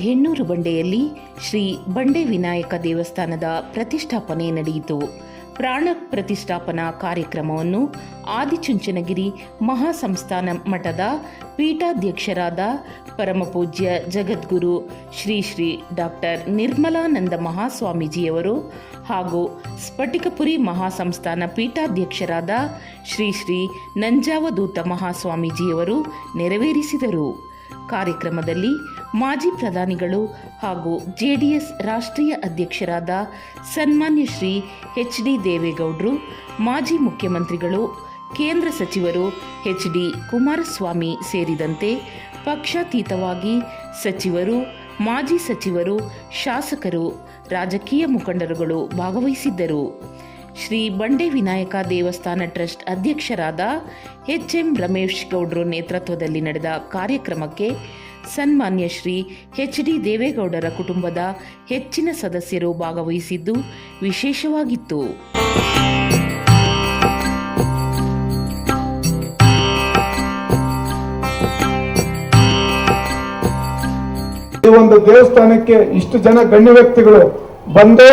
ಹೆಣ್ಣೂರು ಬಂಡೆಯಲ್ಲಿ ಶ್ರೀ ಬಂಡೆ ವಿನಾಯಕ ದೇವಸ್ಥಾನದ ಪ್ರತಿಷ್ಠಾಪನೆ ನಡೆಯಿತು. ಪ್ರಾಣ ಪ್ರತಿಷ್ಠಾಪನಾ ಕಾರ್ಯಕ್ರಮವನ್ನು ಆದಿಚುಂಚನಗಿರಿ ಮಹಾಸಂಸ್ಥಾನ ಮಠದ ಪೀಠಾಧ್ಯಕ್ಷರಾದ ಪರಮಪೂಜ್ಯ ಜಗದ್ಗುರು ಶ್ರೀ ಶ್ರೀ ಡಾಕ್ಟರ್ ನಿರ್ಮಲಾನಂದ ಮಹಾಸ್ವಾಮೀಜಿಯವರು ಹಾಗೂ ಸ್ಫಟಿಕಪುರಿ ಮಹಾಸಂಸ್ಥಾನ ಪೀಠಾಧ್ಯಕ್ಷರಾದ ಶ್ರೀ ಶ್ರೀ ನಂಜಾವಧೂತ ಮಹಾಸ್ವಾಮೀಜಿಯವರು ನೆರವೇರಿಸಿದರು. ಕಾರ್ಯಕ್ರಮದಲ್ಲಿ ಮಾಜಿ ಪ್ರಧಾನಿಗಳು ಹಾಗೂ ಜೆಡಿಎಸ್ ರಾಷ್ಟ್ರೀಯ ಅಧ್ಯಕ್ಷರಾದ ಸನ್ಮಾನ್ಯ ಶ್ರೀ ಎಚ್.ಡಿ. ದೇವೇಗೌಡರು, ಮಾಜಿ ಮುಖ್ಯಮಂತ್ರಿಗಳು, ಕೇಂದ್ರ ಸಚಿವರು ಎಚ್.ಡಿ. ಕುಮಾರಸ್ವಾಮಿ ಸೇರಿದಂತೆ ಪಕ್ಷಾತೀತವಾಗಿ ಸಚಿವರು, ಮಾಜಿ ಸಚಿವರು, ಶಾಸಕರು, ರಾಜಕೀಯ ಮುಖಂಡರುಗಳು ಭಾಗವಹಿಸಿದ್ದರು. ಶ್ರೀ ಬಂಡೆ ವಿನಾಯಕ ದೇವಸ್ಥಾನ ಟ್ರಸ್ಟ್ ಅಧ್ಯಕ್ಷರಾದ ಎಚ್.ಎಂ. ರಮೇಶ್ ಗೌಡ್ರು ನೇತೃತ್ವದಲ್ಲಿ ನಡೆದ ಕಾರ್ಯಕ್ರಮಕ್ಕೆ ಸನ್ಮಾನ್ಯ ಶ್ರೀ ಎಚ್.ಡಿ. ದೇವೇಗೌಡರ ಕುಟುಂಬದ ಹೆಚ್ಚಿನ ಸದಸ್ಯರು ಭಾಗವಹಿಸಿದ್ದು ವಿಶೇಷವಾಗಿತ್ತು. ಈ ಒಂದು ದೇವಸ್ಥಾನಕ್ಕೆ ಇಷ್ಟು ಜನ ಗಣ್ಯ ವ್ಯಕ್ತಿಗಳು ಬಂದು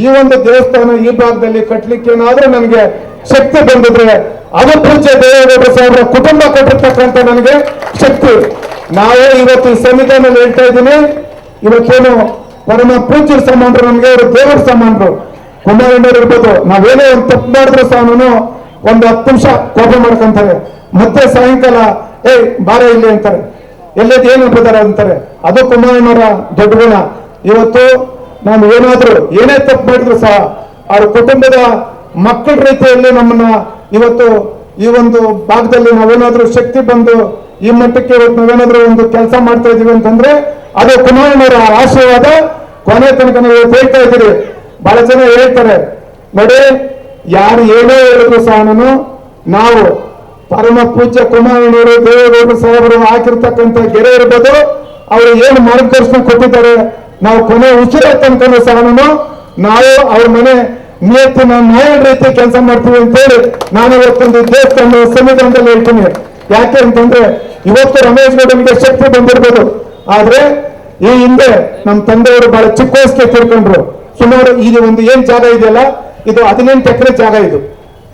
ಈ ಒಂದು ದೇವಸ್ಥಾನ ಈ ಭಾಗದಲ್ಲಿ ಕಟ್ಟಲಿಕ್ಕೆ ಏನಾದ್ರೂ ನನಗೆ ಶಕ್ತಿ ಬಂದಿದ್ರೆ ಅದು ಪೂಜ್ಯ ದೇವೇಗೌಡ ಸಾಹೇಬರ ಕುಟುಂಬ ಕೊಟ್ಟಿರ್ತಕ್ಕಂಥ ನನಗೆ ಶಕ್ತಿ. ನಾವು ಇವತ್ತು ಈ ಸಂವಿಧಾನದಲ್ಲಿ ಹೇಳ್ತಾ ಇದ್ದೀನಿ, ಇವತ್ತೇನು ಪರಮ ಪೂಜ್ಯ ಸಮಾನರು, ನಮ್ಗೆ ಅವರು ದೇವರ ಸಮಾನರು. ಕುಮಾರಣ್ಣವ್ರು ಇರ್ಬೋದು, ನಾವೇನೇ ಒಂದು ತಪ್ಪು ಮಾಡಿದ್ರು ಸಹ ಒಂದು 10 ನಿಮಿಷ ಕೋಪ ಮಾಡ್ಕೊಂತಾರೆ, ಮತ್ತೆ ಸಾಯಂಕಾಲ ಬಾರ ಇಲ್ಲಿ ಅಂತಾರೆ, ಎಲ್ಲೇದು ಏನು ಬರ್ತಾರೆ ಅಂತಾರೆ. ಅದು ಕುಮಾರಣ್ಣವರ ದೊಡ್ಡ ಗುಣ. ಇವತ್ತು ನಾವು ಏನಾದ್ರೂ ಏನೇ ತಪ್ಪು ಮಾಡಿದ್ರು ಸಹ ಅವ್ರ ಕುಟುಂಬದ ಮಕ್ಕಳ ರೀತಿಯಲ್ಲಿ ನಮ್ಮನ್ನ ಇವತ್ತು ಈ ಒಂದು ಭಾಗದಲ್ಲಿ ನಾವೇನಾದ್ರೂ ಶಕ್ತಿ ಬಂದು ಈ ಮಟ್ಟಕ್ಕೆ ಇವತ್ತು ನಾವೇನಾದ್ರೂ ಒಂದು ಕೆಲಸ ಮಾಡ್ತಾ ಇದೀವಿ ಅಂತಂದ್ರೆ ಅದು ಕುಮಾರಣ್ಣವರ ಆಶೀರ್ವಾದ. ಕೊನೆ ತನಕ ನಾವು ಹೇಳ್ತಾ ಇದ್ದೀರಿ. ಬಹಳ ಜನ ಹೇಳ್ತಾರೆ ನೋಡಿ, ಯಾರು ಏನೇ ಹೇಳಿದ್ರು ಸಹ ನಾವು ಪರಮ ಪೂಜ್ಯ ಕುಮಾರಣ್ಣವರು ದೇವೇಗೌಡರು ಸಾಹೇಬರು ಹಾಕಿರ್ತಕ್ಕಂಥ ಗೆರೆ ಇರ್ಬೋದು, ಅವರು ಏನು ಮಾರ್ಗದರ್ಶನ ಕೊಟ್ಟಿದ್ದಾರೆ, ನಾವು ಕೊನೆ ಉಸಿರ ತನಕ ಸಹ ನಾವು ಅವ್ರ ಮನೆ ನಿಯತ್ತಿನ ನ್ಯಾಯ ರೀತಿ ಕೆಲಸ ಮಾಡ್ತೀವಿ ಅಂತೇಳಿ ನಾನು ಇವತ್ತೊಂದು ದೇವಸ್ಥಾನ ಸಂವಿಧಾನದಲ್ಲಿ ಹೇಳ್ತೀನಿ. ಯಾಕೆ ಅಂತಂದ್ರೆ ಇವತ್ತು ರಮೇಶ್ ಗೌಡನಿಗೆ ಶಕ್ತಿ ಬಂದಿರ್ಬೋದು, ಆದ್ರೆ ಈ ಹಿಂದೆ ನಮ್ಮ ತಂದೆಯವರು ಬಹಳ ಚಿಕ್ಕ ವಯಸ್ಸಿಗೆ ತೀರ್ಕೊಂಡ್ರು. ಸುಮಾರು ಇದು ಒಂದು ಏನ್ ಜಾಗ ಇದೆಯಲ್ಲ, ಇದು 18 ಎಕರೆ ಜಾಗ. ಇದು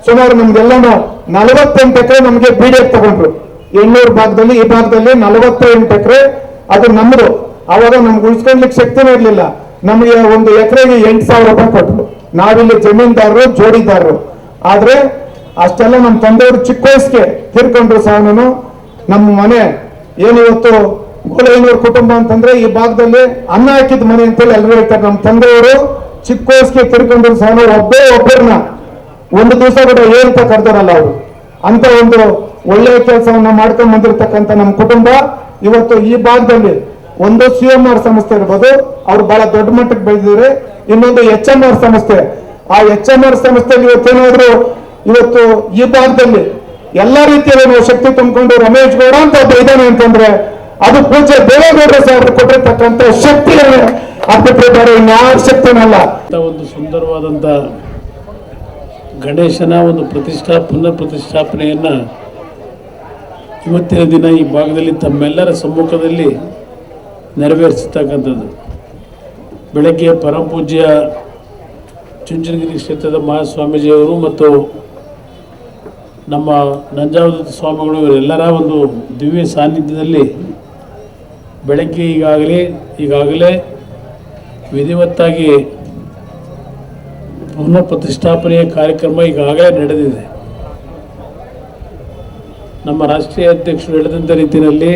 ಸುಮಾರು ನಮ್ಗೆಲ್ಲಾನು 48 ಎಕರೆ ನಮ್ಗೆ ಬಿಡಿಎಫ್ ತಗೊಂಡ್ರು. ಹೆಣ್ಣೂರು ಭಾಗದಲ್ಲಿ ಈ ಭಾಗದಲ್ಲಿ 48 ಎಕರೆ ಅದು ನಮ್ದು. ಅವಾಗ ನಮ್ಗೆ ಉಳಿಸ್ಕೊಳ್ಲಿಕ್ಕೆ ಶಕ್ತಿನೇ ಇರ್ಲಿಲ್ಲ. ನಮಗೆ ಒಂದು ಎಕರೆಗೆ 8,000 ರೂಪಾಯಿ ಕೊಟ್ಟರು. ನಾವಿಲ್ಲಿ ಜಮೀನ್ದಾರರು, ಜೋಡಿದಾರರು. ಆದ್ರೆ ಅಷ್ಟೆಲ್ಲ ನಮ್ಮ ತಂದೆಯವರು ಚಿಕ್ಕ ವಯಸ್ಸಿಗೆ ತೀರ್ಕೊಂಡ್ರು ಸಹ ನಮ್ಮ ಮನೆ ಏನಿವತ್ತು ಗೋಲೈನೂರು ಕುಟುಂಬ ಅಂತಂದ್ರೆ ಈ ಭಾಗದಲ್ಲಿ ಅನ್ನ ಹಾಕಿದ ಮನೆ ಅಂತೇಳಿ ಎಲ್ಲರೂ ಹೇಳ್ತಾರೆ. ನಮ್ಮ ತಂದೆಯವರು ಚಿಕ್ಕ ವಯಸ್ಸಿಗೆ ತೀರ್ಕೊಂಡ್ರು ಸಹ ಒಬ್ಬರನ್ನ ಒಂದು ದಿವಸ ಕೂಡ ಏನಂತ ಕರೆದಾರಲ್ಲ ಅವರು. ಅಂತ ಒಂದು ಒಳ್ಳೆಯ ಕೆಲಸವನ್ನ ಮಾಡ್ಕೊಂಡ್ ಬಂದಿರತಕ್ಕಂಥ ನಮ್ಮ ಕುಟುಂಬ ಇವತ್ತು ಈ ಭಾಗದಲ್ಲಿ ಒಂದು CMR ಸಂಸ್ಥೆ ಇರ್ಬೋದು, ಅವ್ರು ಬಹಳ ದೊಡ್ಡ ಮಟ್ಟಕ್ಕೆ ಬೆಳೆದಿದ್ದಾರೆ. ಇನ್ನೊಂದು HMR ಸಂಸ್ಥೆ. ಆ HMR ಸಂಸ್ಥೆಯಲ್ಲಿ ಇವತ್ತೇನಾದ್ರು ಇವತ್ತು ಈ ಭಾಗದಲ್ಲಿ ಎಲ್ಲಾ ರೀತಿಯಲ್ಲಿ ನಾವು ಶಕ್ತಿ ತುಂಬಿಕೊಂಡು ರಮೇಶ್ ಗೌಡ ಅಂತ ಒಬ್ಬ ಇದ್ದಾನೆ ಅಂತಂದ್ರೆ ಅದು ಪೂಜ್ಯ ದೇವೇಗೌಡ ಸಾಹೇಬರು ಕೊಟ್ಟಿರ್ತಕ್ಕಂಥ ಶಕ್ತಿಯನ್ನೇ ಅರ್ಪಿಸಿದ್ದಾರೆ, ಇನ್ಯಾವ ಶಕ್ತಿನಲ್ಲ. ಒಂದು ಸುಂದರವಾದಂತ ಗಣೇಶನ ಒಂದು ಪುನರ್ ಪ್ರತಿಷ್ಠಾಪನೆಯನ್ನ ಇವತ್ತಿನ ದಿನ ಈ ಭಾಗದಲ್ಲಿ ತಮ್ಮೆಲ್ಲರ ಸಮ್ಮುಖದಲ್ಲಿ ನೆರವೇರಿಸತಕ್ಕಂಥದ್ದು. ಬೆಳಗ್ಗೆ ಪರಮಪೂಜ್ಯ ಚುಂಚನಗಿರಿ ಕ್ಷೇತ್ರದ ಮಹಾಸ್ವಾಮೀಜಿಯವರು ಮತ್ತು ನಮ್ಮ ನಂಜಾವಧೂತ ಸ್ವಾಮಿಗಳು ಇವರೆಲ್ಲರ ಒಂದು ದಿವ್ಯ ಸಾನ್ನಿಧ್ಯದಲ್ಲಿ ಬೆಳಗ್ಗೆ ಈಗಾಗಲೇ ವಿಧಿವತ್ತಾಗಿ ಪುನಃ ಪ್ರತಿಷ್ಠಾಪನೆಯ ಕಾರ್ಯಕ್ರಮ ಈಗಾಗಲೇ ನಡೆದಿದೆ. ನಮ್ಮ ರಾಷ್ಟ್ರೀಯ ಅಧ್ಯಕ್ಷರು ಹೇಳಿದಂಥ ರೀತಿಯಲ್ಲಿ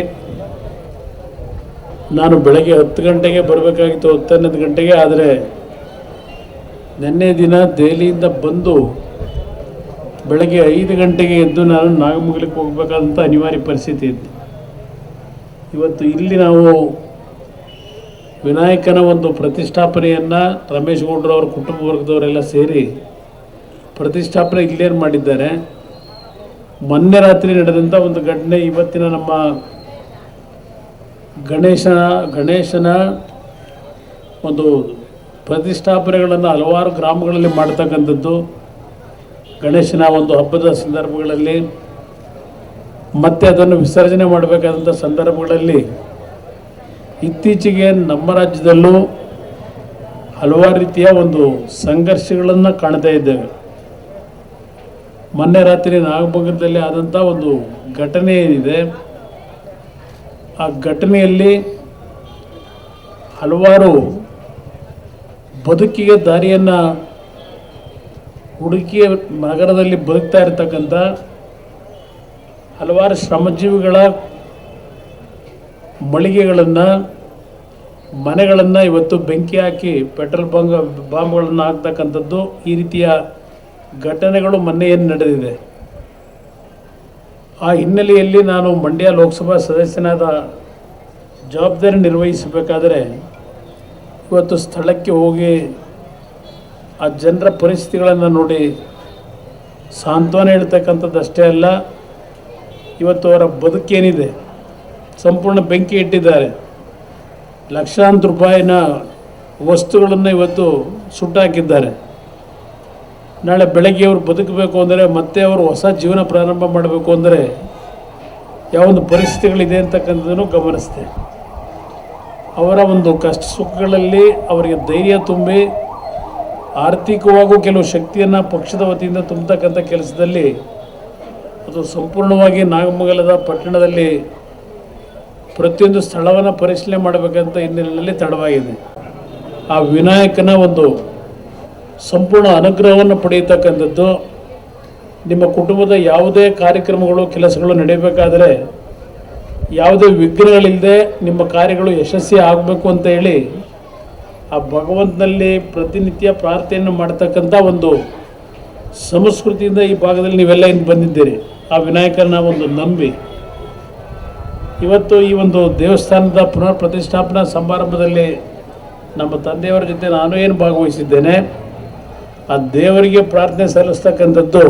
ನಾನು ಬೆಳಗ್ಗೆ 10 ಗಂಟೆಗೆ ಬರಬೇಕಾಗಿತ್ತು, 10-11 ಗಂಟೆಗೆ. ಆದರೆ ನಿನ್ನೆ ದಿನ ದೆಹಲಿಯಿಂದ ಬಂದು ಬೆಳಗ್ಗೆ 5 ಗಂಟೆಗೆ ಎದ್ದು ನಾನು ನಾಗಮಂಗಲಕ್ಕೆ ಹೋಗಬೇಕಾದಂಥ ಅನಿವಾರ್ಯ ಪರಿಸ್ಥಿತಿ ಇತ್ತು. ಇವತ್ತು ಇಲ್ಲಿ ನಾವು ವಿನಾಯಕನ ಒಂದು ಪ್ರತಿಷ್ಠಾಪನೆಯನ್ನು ರಮೇಶ್ ಗೌಡ್ರು ಅವರ ಕುಟುಂಬ ವರ್ಗದವರೆಲ್ಲ ಸೇರಿ ಪ್ರತಿಷ್ಠಾಪನೆ ಇಲ್ಲೇನು ಮಾಡಿದ್ದಾರೆ. ಮೊನ್ನೆ ರಾತ್ರಿ ನಡೆದಂಥ ಒಂದು ಘಟನೆ ಇವತ್ತಿನ ನಮ್ಮ ಗಣೇಶನ ಒಂದು ಪ್ರತಿಷ್ಠಾಪನೆಗಳನ್ನು ಹಲವಾರು ಗ್ರಾಮಗಳಲ್ಲಿ ಮಾಡ್ತಕ್ಕಂಥದ್ದು, ಗಣೇಶನ ಒಂದು ಹಬ್ಬದ ಸಂದರ್ಭಗಳಲ್ಲಿ ಮತ್ತೆ ಅದನ್ನು ವಿಸರ್ಜನೆ ಮಾಡಬೇಕಾದಂಥ ಸಂದರ್ಭಗಳಲ್ಲಿ ಇತ್ತೀಚೆಗೆ ನಮ್ಮ ರಾಜ್ಯದಲ್ಲೂ ಹಲವಾರು ರೀತಿಯ ಒಂದು ಸಂಘರ್ಷಗಳನ್ನು ಕಾಣ್ತಾ ಇದ್ದೇವೆ. ಮೊನ್ನೆ ರಾತ್ರಿ ನಾಗಮಂಗಲದಲ್ಲಿ ಆದಂಥ ಒಂದು ಘಟನೆ ಏನಿದೆ, ಆ ಘಟನೆಯಲ್ಲಿ ಹಲವಾರು ಬದುಕಿಗೆ ದಾರಿಯನ್ನು ಹುಡುಕಿ ನಗರದಲ್ಲಿ ಬದುಕ್ತಾ ಇರತಕ್ಕಂಥ ಹಲವಾರು ಶ್ರಮಜೀವಿಗಳ ಮಳಿಗೆಗಳನ್ನು, ಮನೆಗಳನ್ನು ಇವತ್ತು ಬೆಂಕಿ ಹಾಕಿ ಪೆಟ್ರೋಲ್ ಬಾಂಬ್ಗಳನ್ನು ಹಾಕ್ತಕ್ಕಂಥದ್ದು, ಈ ರೀತಿಯ ಘಟನೆಗಳು ಮೊನ್ನೆ ಏನು ನಡೆದಿದೆ. ಆ ಹಿನ್ನೆಲೆಯಲ್ಲಿ ನಾನು ಮಂಡ್ಯ ಲೋಕಸಭಾ ಸದಸ್ಯನಾದ ಜವಾಬ್ದಾರಿ ನಿರ್ವಹಿಸಬೇಕಾದರೆ ಇವತ್ತು ಸ್ಥಳಕ್ಕೆ ಹೋಗಿ ಆ ಜನರ ಪರಿಸ್ಥಿತಿಗಳನ್ನು ನೋಡಿ ಸಾಂತ್ವನ ಹೇಳ್ತಕ್ಕಂಥದ್ದು ಅಷ್ಟೇ ಅಲ್ಲ, ಇವತ್ತು ಅವರ ಬದುಕೇನಿದೆ ಸಂಪೂರ್ಣ ಬೆಂಕಿ ಇಟ್ಟಿದ್ದಾರೆ. ಲಕ್ಷಾಂತರ ರೂಪಾಯಿನ ವಸ್ತುಗಳನ್ನು ಇವತ್ತು ಸುಟ್ಟಾಕಿದ್ದಾರೆ. ನಾಳೆ ಬೆಳಗ್ಗೆ ಅವರು ಬದುಕಬೇಕು ಅಂದರೆ, ಮತ್ತೆ ಅವರು ಹೊಸ ಜೀವನ ಪ್ರಾರಂಭ ಮಾಡಬೇಕು ಅಂದರೆ ಯಾವೊಂದು ಪರಿಸ್ಥಿತಿಗಳಿದೆ ಅಂತಕ್ಕಂಥದ್ದನ್ನು ಗಮನಿಸಿದೆ. ಅವರ ಒಂದು ಕಷ್ಟ ಸುಖಗಳಲ್ಲಿ ಅವರಿಗೆ ಧೈರ್ಯ ತುಂಬಿ ಆರ್ಥಿಕವಾಗೂ ಕೆಲವು ಶಕ್ತಿಯನ್ನು ಪಕ್ಷದ ವತಿಯಿಂದ ತುಂಬತಕ್ಕಂಥ ಕೆಲಸದಲ್ಲಿ ಅದು ಸಂಪೂರ್ಣವಾಗಿ ನಾಗಮಂಗಲದ ಪಟ್ಟಣದಲ್ಲಿ ಪ್ರತಿಯೊಂದು ಸ್ಥಳವನ್ನು ಪರಿಶೀಲನೆ ಮಾಡಬೇಕಂತ ಹಿನ್ನೆಲೆಯಲ್ಲಿ ತಡವಾಗಿದೆ. ಆ ವಿನಾಯಕನ ಒಂದು ಸಂಪೂರ್ಣ ಅನುಗ್ರಹವನ್ನು ಪಡೆಯತಕ್ಕಂಥದ್ದು, ನಿಮ್ಮ ಕುಟುಂಬದ ಯಾವುದೇ ಕಾರ್ಯಕ್ರಮಗಳು ಕೆಲಸಗಳು ನಡೆಯಬೇಕಾದರೆ ಯಾವುದೇ ವಿಘ್ನಗಳಿಲ್ಲದೆ ನಿಮ್ಮ ಕಾರ್ಯಗಳು ಯಶಸ್ವಿ ಆಗಬೇಕು ಅಂತ ಹೇಳಿ ಆ ಭಗವಂತನಲ್ಲಿ ಪ್ರತಿನಿತ್ಯ ಪ್ರಾರ್ಥನೆಯನ್ನು ಮಾಡ್ತಕ್ಕಂಥ ಒಂದು ಸಂಸ್ಕೃತಿಯಿಂದ ಈ ಭಾಗದಲ್ಲಿ ನೀವೆಲ್ಲ ಇನ್ನು ಬಂದಿದ್ದೀರಿ. ಆ ವಿನಾಯಕನ ಒಂದು ನಂಬಿ ಇವತ್ತು ಈ ಒಂದು ದೇವಸ್ಥಾನದ ಪುನರ್ ಪ್ರತಿಷ್ಠಾಪನಾ ಸಮಾರಂಭದಲ್ಲಿ ನಮ್ಮ ತಂದೆಯವರ ಜೊತೆ ನಾನು ಏನು ಭಾಗವಹಿಸಿದ್ದೇನೆ, ಆ ದೇವರಿಗೆ ಪ್ರಾರ್ಥನೆ ಸಲ್ಲಿಸ್ತಕ್ಕಂಥದ್ದು